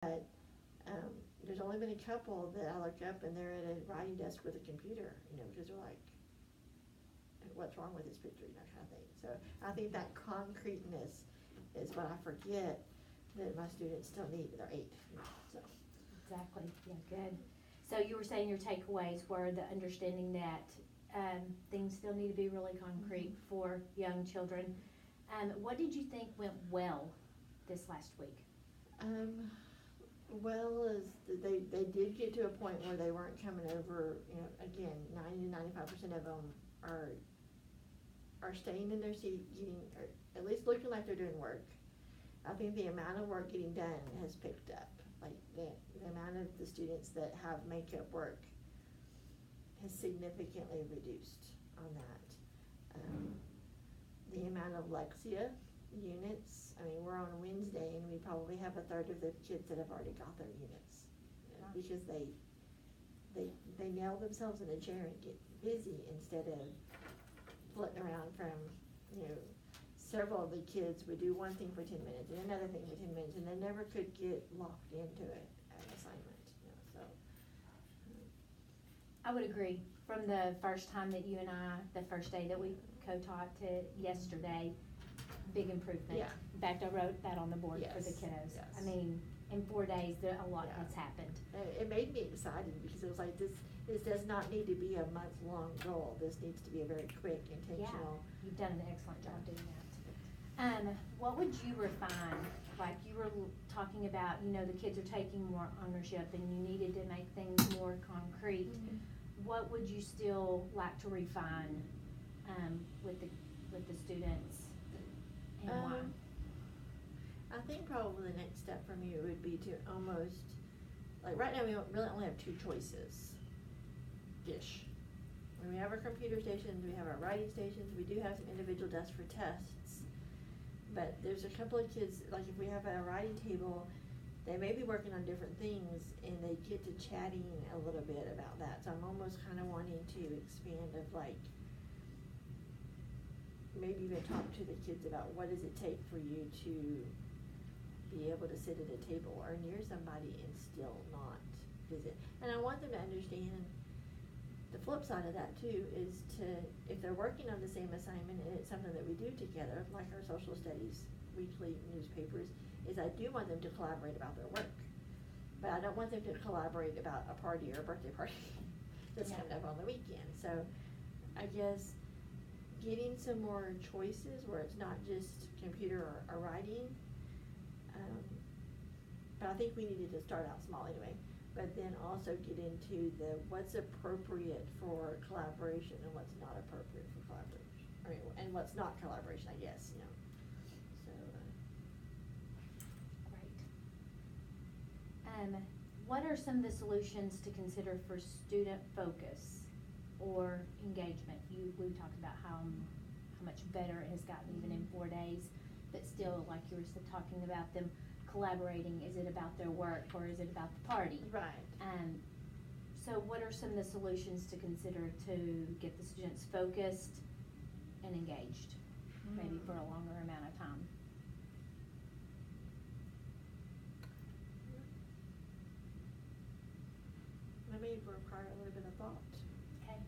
But there's only been a couple that I look up and they're at a writing desk with a computer, because they're like, what's wrong with this picture, kind of thing. So I think that concreteness is what I forget that my students still need. They're 8, so. Exactly, yeah, good. So you were saying your takeaways were the understanding that things still need to be really concrete for young children. What did you think went well this last week? Well, they did get to a point where they weren't coming over, again, 90 to 95% of them are staying in their seat, or at least looking like they're doing work. I think the amount of work getting done has picked up. Like the amount of the students that have makeup work has significantly reduced on that. The amount of Lexia units, we're on Wednesday and we probably have a third of the kids that have already got their units, because they nail themselves in a chair and get busy instead of flitting around from, several of the kids would do one thing for 10 minutes and another thing for 10 minutes and they never could get locked into an assignment, so. I would agree. From the first time that you and I, the first day that we co-taught to yesterday, big improvement. Yeah. In fact, I wrote that on the board for the Yes, kiddos. yes. In 4 days, a lot Yeah. has happened. It made me excited because it was like, this does not need to be a month-long goal. This needs to be a very quick, intentional. Yeah, you've done an excellent job doing that. What would you refine? Like you were talking about, the kids are taking more ownership and you needed to make things more concrete. Mm-hmm. What would you still like to refine with the students, and why? I think probably the next step for me would be to almost, like right now we really only have 2 choices-ish. When we have our computer stations, we have our writing stations, we do have some individual desks for tests. But there's a couple of kids, like if we have a writing table, they may be working on different things and they get to chatting a little bit about that. So I'm almost kind of wanting to expand of like, maybe even talk to the kids about what does it take for you to be able to sit at a table or near somebody and still not visit. And I want them to understand the flip side of that too is if they're working on the same assignment and it's something that we do together, like our social studies weekly newspapers, is I do want them to collaborate about their work. But I don't want them to collaborate about a party or a birthday party that's coming up on the weekend. So I guess getting some more choices where it's not just computer or writing. But I think we needed to start out small anyway. But then also get into what's appropriate for collaboration and what's not appropriate for collaboration. And what's not collaboration, I guess, So. Great. What are some of the solutions to consider for student focus or engagement? We talked about how much better it has gotten even in 4 days, but still, like you were talking about them collaborating. Is it about their work or is it about the party? Right. So what are some of the solutions to consider to get the students focused and engaged, maybe for a longer amount of time? That may require a little bit of thought. Okay.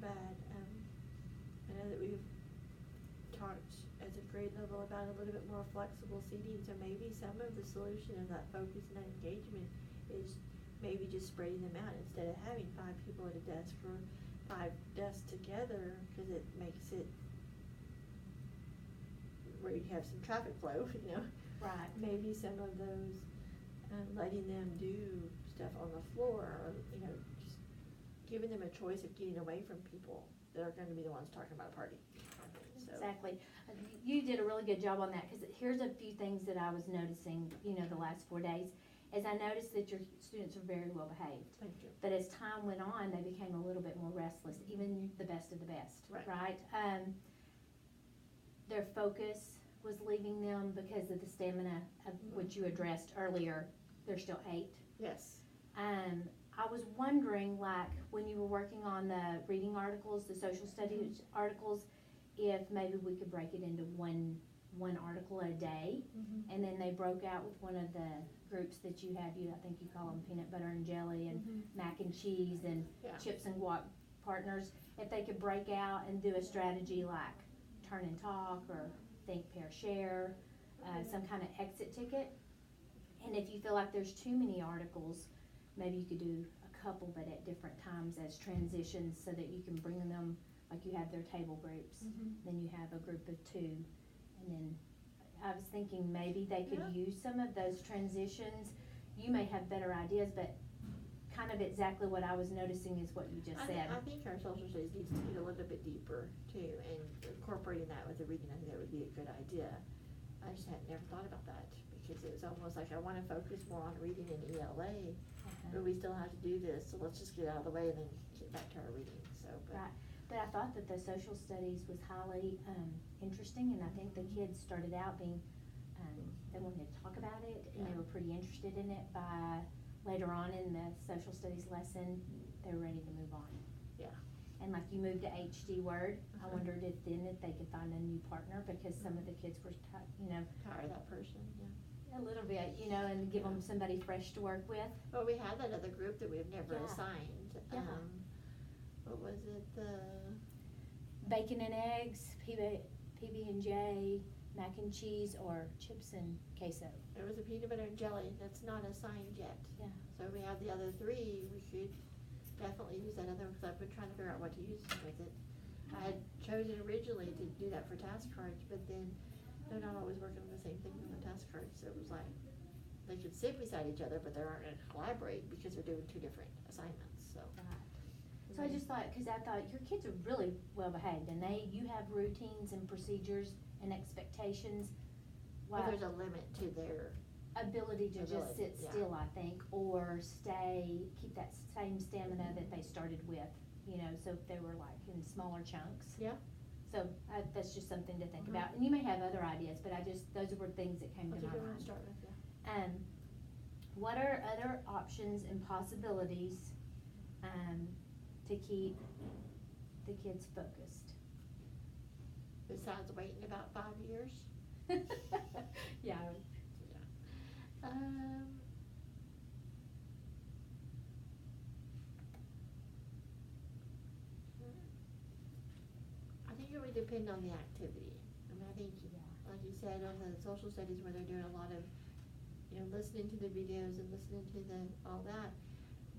But I know that we've talked at a grade level about a little bit more flexible seating, so maybe some of the solution of that focus and that engagement is maybe just spreading them out instead of having 5 people at a desk or 5 desks together, because it makes it where you have some traffic flow, Right. Maybe some of those, letting them do stuff on the floor, or, just giving them a choice of getting away from people that are gonna be the ones talking about a party. So. Exactly. You did a really good job on that, because here's a few things that I was noticing, the last 4 days, is I noticed that your students are very well behaved. Thank you. But as time went on, they became a little bit more restless, even the best of the best, right? Their focus was leaving them because of the stamina of which you addressed earlier. They're still 8. Yes. I was wondering, like, when you were working on the reading articles, the social studies articles, if maybe we could break it into one article a day, and then they broke out with one of the groups that you have, I think you call them peanut butter and jelly and Mhm. mac and cheese and Yeah. chips and guac partners, if they could break out and do a strategy like turn and talk or think, pair, share, some kind of exit ticket. And if you feel like there's too many articles, maybe you could do a couple but at different times as transitions so that you can bring them, like you have their table groups, Mhm. then you have a group of two, and then I was thinking maybe they could Yeah. use some of those transitions. You may have better ideas, but kind of exactly what I was noticing is what you just said. I think our social studies needs to get a little bit deeper too, and incorporating that with the reading, I think that would be a good idea. I just had never thought about that, because it was almost like I wanna focus more on reading in ELA, but we still have to do this, so let's just get it out of the way and then get back to our reading, so, but. Right, but I thought that the social studies was highly, interesting, and I think the kids started out being, they wanted to talk about it, and they Yeah. were pretty interested in it. By later on in the social studies lesson, they were ready to move on. Yeah. And like you moved to HD Word, I Uh-huh. wondered if they could find a new partner, because some of the kids were, Tired of that person, yeah. a little bit, and give them somebody fresh to work with. Well, we had that other group that we've never Yeah. assigned, Yeah. What was it, Bacon and eggs, PB&J, mac and cheese, or chips and queso. it was a peanut butter and jelly, that's not assigned yet. Yeah. So we have the other three, we could definitely use that other, because I've been trying to figure out what to use with it. I had chosen originally to do that for task cards, but then they're not always working on the same thing with the task cards, so it was like, they could sit beside each other, but they aren't gonna collaborate because they're doing two different assignments, so. So I just thought, cause I thought your kids are really well behaved, and you have routines and procedures and expectations. But there's a limit to their, Ability to just Ability, sit yeah. still, I think, or keep that same stamina that they started with, so if they were like in smaller chunks. yeah, So, that's just something to think Mhm. about, and you may have other ideas, but those were things that came to that's a my good one mind. to start with, yeah. What are other options and possibilities, to keep the kids focused? Besides waiting about 5 years. Yeah. I think it would depend on the activity. I mean, I think, Yeah. like you said, on the social studies where they're doing a lot of, listening to the videos and listening to all that,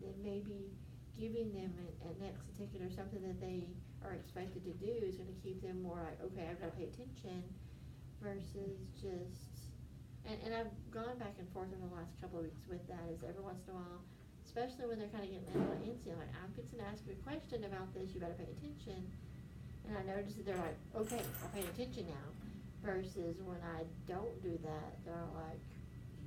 then maybe giving them an exit ticket or something that they are expected to do is gonna keep them more like, okay, I've gotta pay attention, versus just, and I've gone back and forth in the last couple of weeks with that, is every once in a while, especially when they're kinda getting a little antsy, like, I'm fixing to ask you a question about this, you better pay attention. And I notice that they're like, okay, I'm paying attention now, versus when I don't do that, they're like,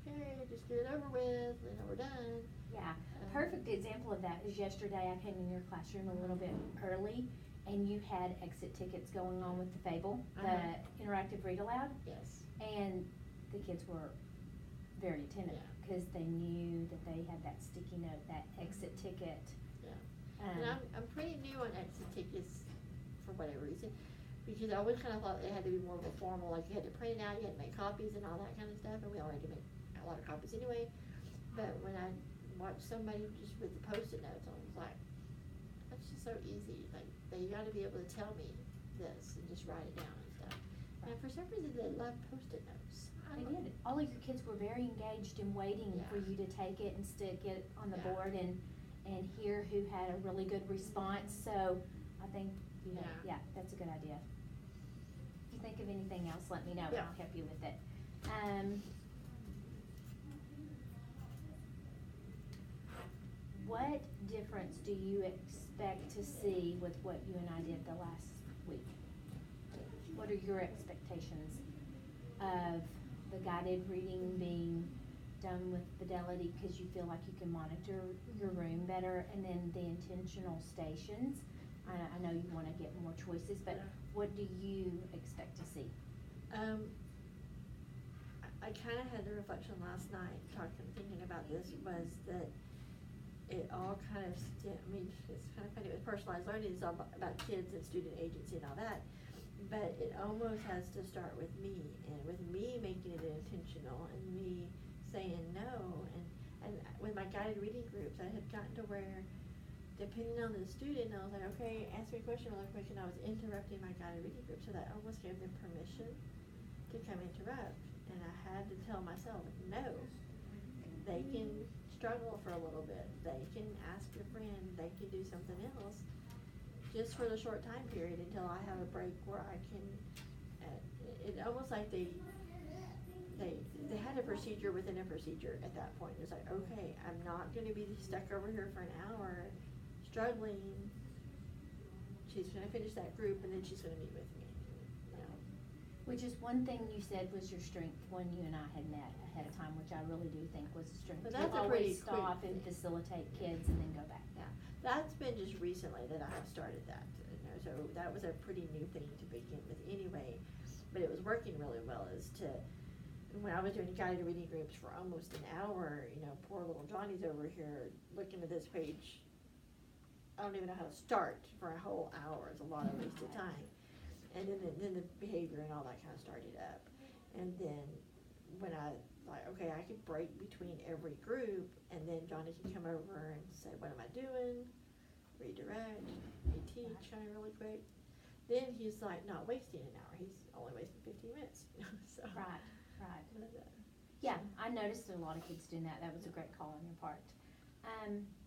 okay, just get it over with, we're done. Yeah, perfect example of that is yesterday I came in your classroom a little bit early, and you had exit tickets going on with the Fable, Uh-huh. the interactive read aloud, Yes. and the kids were very attentive, Yeah. cause they knew that they had that sticky note, that exit ticket. Yeah. And I'm pretty new on exit tickets for whatever reason, because I always kinda thought it had to be more of a formal, like you had to print it out, you had to make copies and all that kinda stuff, and we already make a lot of copies anyway. But when I watched somebody just with the Post-it notes, I was like, that's just so easy, like, they gotta be able to tell me this and just write it down and stuff. And for some reason, they love Post-it notes. I They don't- did. All of your kids were very engaged in waiting Yeah. for you to take it and stick it on the Yeah. board and hear who had a really good response, so I think, Yeah. that's a good idea. If you think of anything else, let me know and Yeah. I'll help you with it. What difference do you expect to see with what you and I did the last week? What are your expectations of the guided reading being done with fidelity, cause you feel like you can monitor your room better, and then the intentional stations? I know you wanna get more choices, but Yeah. what do you expect to see? I kinda had the reflection last night, thinking about this, was that it all kind of, I mean, it's kind of funny, with personalized learning, it's all about kids and student agency and all that, but it almost has to start with me, and with me making it intentional, and me saying no, and with my guided reading groups, I had gotten to where, depending on the student, I was like, okay, ask me a question, another question, I was interrupting my guided reading group, so that almost gave them permission to come interrupt, and I had to tell myself, no, they can struggle for a little bit, they can ask a friend, they can do something else, just for the short time period until I have a break where I can, it almost like they had a procedure within a procedure at that point. It's like, okay, I'm not gonna be stuck over here for an hour struggling. She's gonna finish that group and then she's gonna meet with me, you know. Which is one thing you said was your strength when you and I had met ahead of time, which I really do think was a strength. But that's to a pretty always stop quick and thing. facilitate kids and then go back. Yeah, that's been just recently that I have started that, you know, so that was a pretty new thing to begin with anyway, but it was working really well as to, when I was doing guided reading groups for almost an hour, you know, poor little Johnny's over here looking at this page, I don't even know how to start for a whole hour, it's a lot of wasted time. And then the behavior and all that kind of started up. And then when I like, okay, I could break between every group, and then Johnny can come over and say, what am I doing? Redirect, reteach kind of really quick. Then he's like not wasting an hour, he's only wasting 15 minutes, you know, so. Right, right. But, Yeah, I noticed a lot of kids doing that. That was a great call on your part.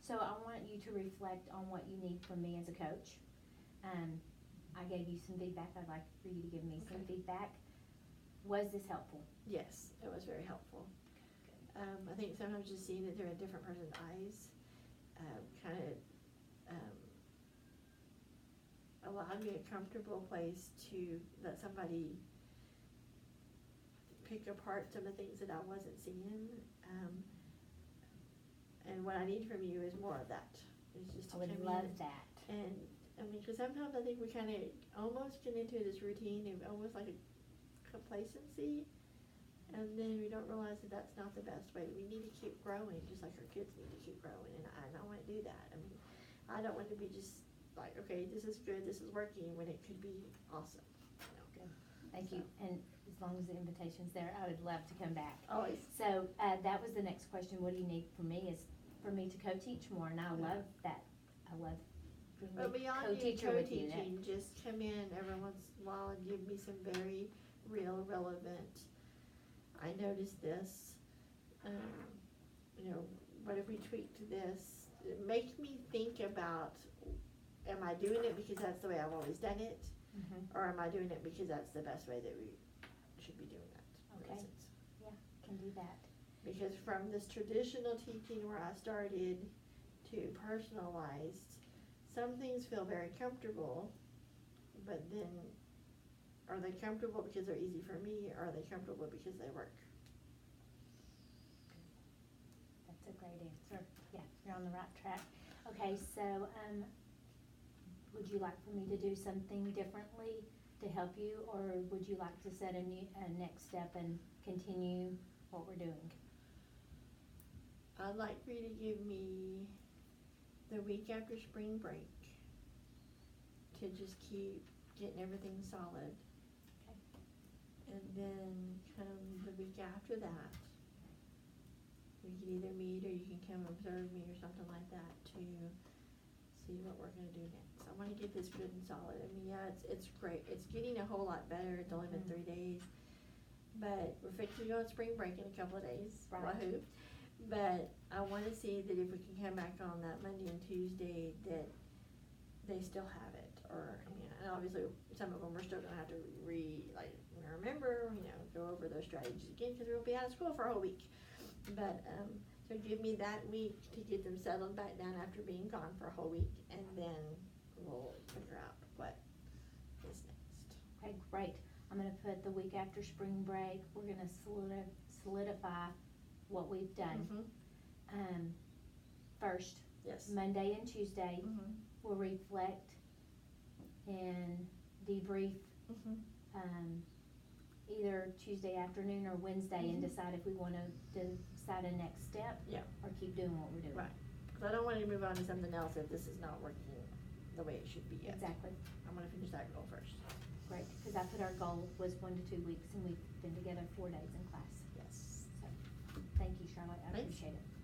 So I want you to reflect on what you need from me as a coach. I gave you some feedback. I'd like for you to give me some Okay. feedback. Was this helpful? Yes, it was very helpful. I think sometimes just seeing it through a different person's eyes, kind of, allowed me a comfortable place to let somebody pick apart some of the things that I wasn't seeing. And what I need from you is more of that. It's just to I would come love in that. and, I mean, because sometimes I think we kind of almost get into this routine of almost like a complacency, and then we don't realize that that's not the best way. We need to keep growing, just like our kids need to keep growing, and I don't want to do that. I mean, I don't want to be just like, okay, this is good, this is working, when it could be awesome, you know. Good. Thank you. And as long as the invitation's there, I would love to come back. Always. So that was the next question. What do you need from me? Is for me to co-teach more, and I love that. I love being But a beyond you co-teacher with you. co-teaching, just come in every once in a while and give me some very real, relevant, I noticed this, you know, what if we tweaked this? Make me think about, am I doing it because that's the way I've always done it? Mhm. Or am I doing it because that's the best way that we should be doing that, in Okay. essence? Yeah, can do that. Because from this traditional teaching where I started to personalized, some things feel very comfortable, but then are they comfortable because they're easy for me, or are they comfortable because they work? That's a great answer. Yeah, you're on the right track. Okay, so, would you like for me to do something differently to help you, or would you like to set a next step and continue what we're doing? I'd like for you to give me the week after spring break to just keep getting everything solid. Okay. And then come the week after that, we can either meet or you can come observe me or something like that to see what we're gonna do next. I wanna get this good and solid. I mean, yeah, it's great. It's getting a whole lot better. It's only been 3 days. But we're fixing to go on spring break in a couple of days. Right. Wahoo. But I wanna see that if we can come back on that Monday and Tuesday, that they still have it. Or, I mean, and obviously, some of them we're still gonna have to remember, you know, go over those strategies again, cause we'll be out of school for a whole week. But, so give me that week to get them settled back down after being gone for a whole week, and then we'll figure out what is next. Okay, great. I'm gonna put the week after spring break. We're gonna solidify what we've done. First, Yes. Monday and Tuesday, Mm-hmm. we'll reflect and debrief, either Tuesday afternoon or Wednesday, and Mhm. decide if we wanna decide a next step. Yeah. Or keep doing what we're doing. Right, cause I don't want to move on to something else if this is not working the way it should be yet. Exactly. I wanna finish that goal first. Great, cause I put our goal was 1 to 2 weeks, and we've been together 4 days in class. Yes. So, Thank you, Charlotte, I Thanks. appreciate it.